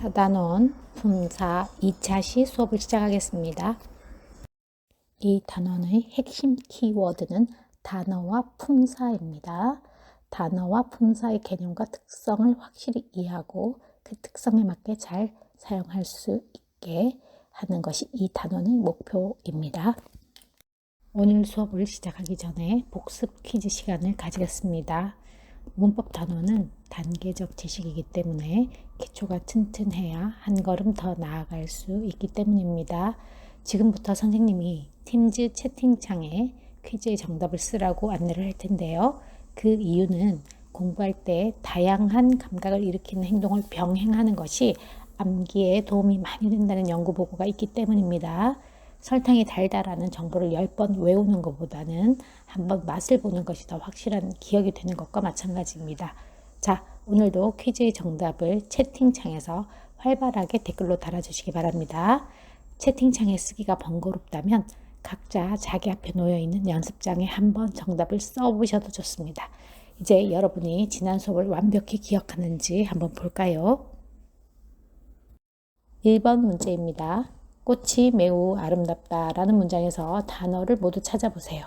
4단원 품사 2차시 수업을 시작하겠습니다. 이 단원의 핵심 키워드는 단어와 품사입니다. 단어와 품사의 개념과 특성을 확실히 이해하고 그 특성에 맞게 잘 사용할 수 있게 하는 것이 이 단원의 목표입니다. 오늘 수업을 시작하기 전에 복습 퀴즈 시간을 가지겠습니다. 문법 단원은 단계적 지식이기 때문에 기초가 튼튼해야 한 걸음 더 나아갈 수 있기 때문입니다. 지금부터 선생님이 팀즈 채팅창에 퀴즈의 정답을 쓰라고 안내를 할 텐데요. 그 이유는 공부할 때 다양한 감각을 일으키는 행동을 병행하는 것이 암기에 도움이 많이 된다는 연구 보고가 있기 때문입니다. 설탕이 달다라는 정보를 10번 외우는 것보다는 한번 맛을 보는 것이 더 확실한 기억이 되는 것과 마찬가지입니다. 자, 오늘도 퀴즈의 정답을 채팅창에서 활발하게 댓글로 달아주시기 바랍니다. 채팅창에 쓰기가 번거롭다면 각자 자기 앞에 놓여있는 연습장에 한번 정답을 써보셔도 좋습니다. 이제 여러분이 지난 수업을 완벽히 기억하는지 한번 볼까요? 1번 문제입니다. 꽃이 매우 아름답다라는 문장에서 단어를 모두 찾아보세요.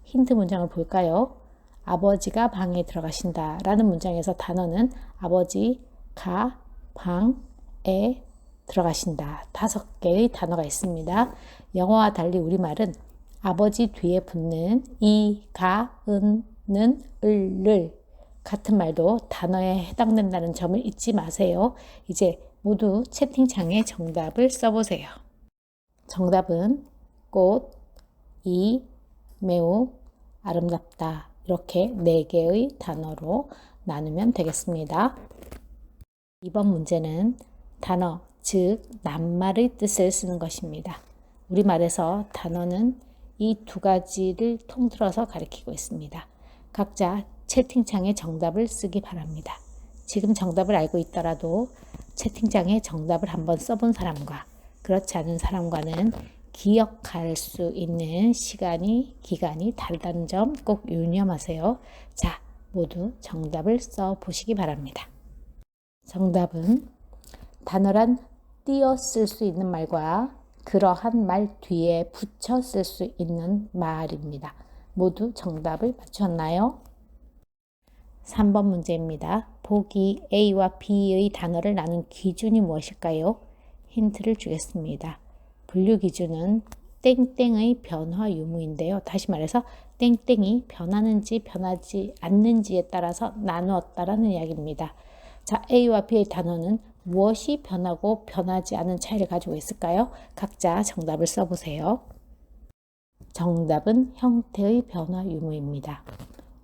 힌트 문장을 볼까요? 아버지가 방에 들어가신다라는 문장에서 단어는 아버지가 방에 들어가신다. 5개의 단어가 있습니다. 영어와 달리 우리말은 아버지 뒤에 붙는 이, 가, 는, 을 같은 말도 단어에 해당된다는 점을 잊지 마세요. 이제 모두 채팅창에 정답을 써보세요. 정답은 꽃, 이, 매우, 아름답다. 이렇게 4개의 단어로 나누면 되겠습니다. 이번 문제는 단어, 즉 낱말의 뜻을 쓰는 것입니다. 우리말에서 단어는 이 2가지를 통틀어서 가리키고 있습니다. 각자 채팅창에 정답을 쓰기 바랍니다. 지금 정답을 알고 있더라도 채팅창에 정답을 한번 써본 사람과 그렇지 않은 사람과는 기억할 수 있는 기간이 다르다는 점 꼭 유념하세요. 자, 모두 정답을 써보시기 바랍니다. 정답은 단어란 띄어 쓸 수 있는 말과 그러한 말 뒤에 붙여 쓸 수 있는 말입니다. 모두 정답을 맞췄나요? 3번 문제입니다. 보기 A와 B의 단어를 나눈 기준이 무엇일까요? 힌트를 주겠습니다. 분류 기준은 땡땡의 변화 유무인데요. 다시 말해서 땡땡이 변하는지 변하지 않는지에 따라서 나누었다라는 이야기입니다. 자, A와 B의 단어는 무엇이 변하고 변하지 않은 차이를 가지고 있을까요? 각자 정답을 써보세요. 정답은 형태의 변화 유무입니다.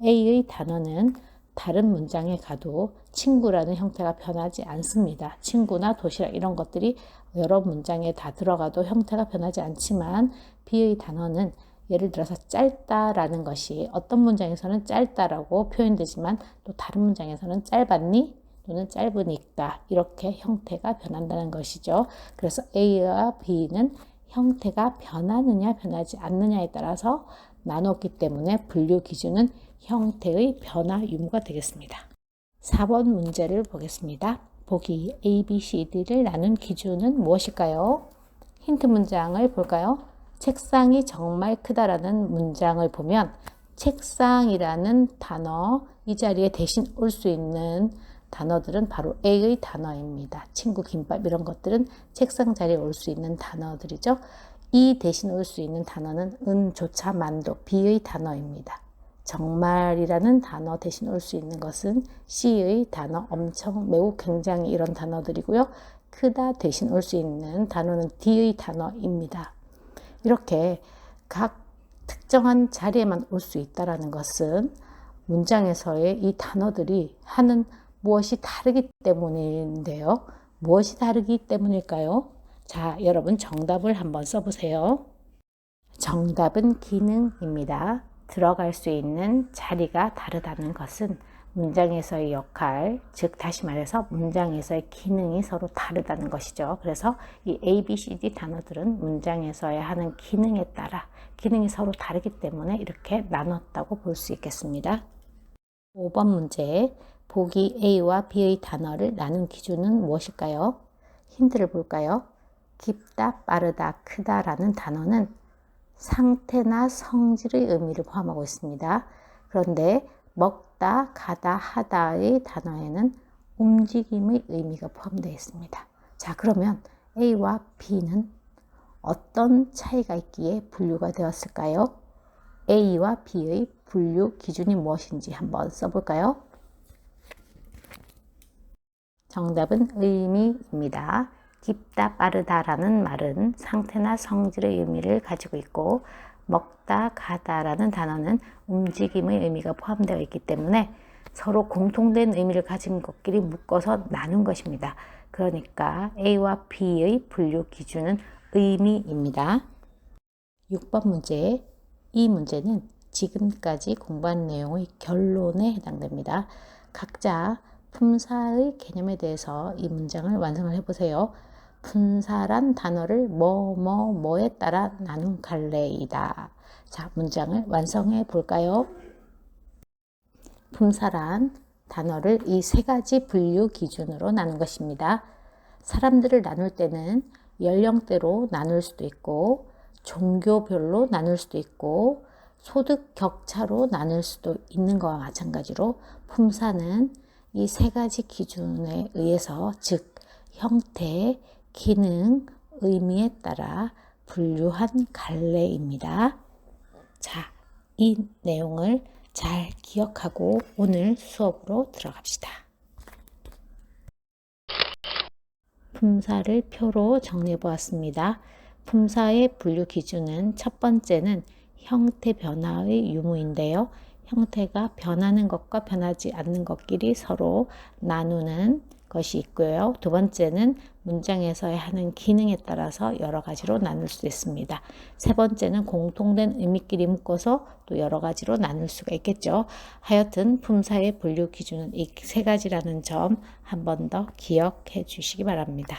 A의 단어는 다른 문장에 가도 친구라는 형태가 변하지 않습니다. 친구나 도시락 이런 것들이 여러 문장에 다 들어가도 형태가 변하지 않지만 B의 단어는 예를 들어서 짧다라는 것이 어떤 문장에서는 짧다라고 표현되지만 또 다른 문장에서는 짧았니? 또는 짧으니까 이렇게 형태가 변한다는 것이죠. 그래서 A와 B는 형태가 변하느냐 변하지 않느냐에 따라서 나눴기 때문에 분류 기준은 형태의 변화 유무가 되겠습니다. 4번 문제를 보겠습니다. 보기 A, B, C, D를 나눈 기준은 무엇일까요? 힌트 문장을 볼까요? 책상이 정말 크다라는 문장을 보면 책상이라는 단어, 이 자리에 대신 올 수 있는 단어들은 바로 A의 단어입니다. 친구, 김밥 이런 것들은 책상 자리에 올 수 있는 단어들이죠. 이 대신 올 수 있는 단어는 은조차 만도 B의 단어입니다. 정말이라는 단어 대신 올 수 있는 것은 C의 단어, 엄청, 매우, 굉장히 이런 단어들이고요. 크다 대신 올 수 있는 단어는 D의 단어입니다. 이렇게 각 특정한 자리에만 올 수 있다는 것은 문장에서의 이 단어들이 하는 무엇이 다르기 때문인데요. 무엇이 다르기 때문일까요? 자, 여러분 정답을 한번 써보세요. 정답은 기능입니다. 들어갈 수 있는 자리가 다르다는 것은 문장에서의 역할, 즉 다시 말해서 문장에서의 기능이 서로 다르다는 것이죠. 그래서 이 A, B, C, D 단어들은 문장에서의 하는 기능에 따라 기능이 서로 다르기 때문에 이렇게 나눴다고 볼 수 있겠습니다. 5번 문제, 보기 A와 B의 단어를 나눈 기준은 무엇일까요? 힌트를 볼까요? 깊다, 빠르다, 크다라는 단어는 상태나 성질의 의미를 포함하고 있습니다. 그런데 먹다, 가다, 하다의 단어에는 움직임의 의미가 포함되어 있습니다. 자, 그러면 A와 B는 어떤 차이가 있기에 분류가 되었을까요? A와 B의 분류 기준이 무엇인지 한번 써볼까요? 정답은 의미입니다. 깊다, 빠르다라는 말은 상태나 성질의 의미를 가지고 있고 먹다, 가다라는 단어는 움직임의 의미가 포함되어 있기 때문에 서로 공통된 의미를 가진 것끼리 묶어서 나눈 것입니다. 그러니까 A와 B의 분류 기준은 의미입니다. 6번 문제. 이 문제는 지금까지 공부한 내용의 결론에 해당됩니다. 각자 품사의 개념에 대해서 이 문장을 완성을 해보세요. 품사란 단어를 뭐에 따라 나눈 갈래이다. 자, 문장을 완성해 볼까요? 품사란 단어를 이 세 가지 분류 기준으로 나눈 것입니다. 사람들을 나눌 때는 연령대로 나눌 수도 있고 종교별로 나눌 수도 있고 소득 격차로 나눌 수도 있는 것과 마찬가지로 품사는 이 세 가지 기준에 의해서 즉 형태, 기능, 의미에 따라 분류한 갈래입니다. 자, 이 내용을 잘 기억하고 오늘 수업으로 들어갑시다. 품사를 표로 정리해 보았습니다. 품사의 분류 기준은 첫 번째는 형태 변화의 유무인데요. 형태가 변하는 것과 변하지 않는 것끼리 서로 나누는 것이 있고요. 두 번째는 문장에서 하는 기능에 따라서 여러 가지로 나눌 수 있습니다. 세 번째는 공통된 의미끼리 묶어서 또 여러 가지로 나눌 수가 있겠죠. 하여튼 품사의 분류 기준은 이 세 가지라는 점 한 번 더 기억해 주시기 바랍니다.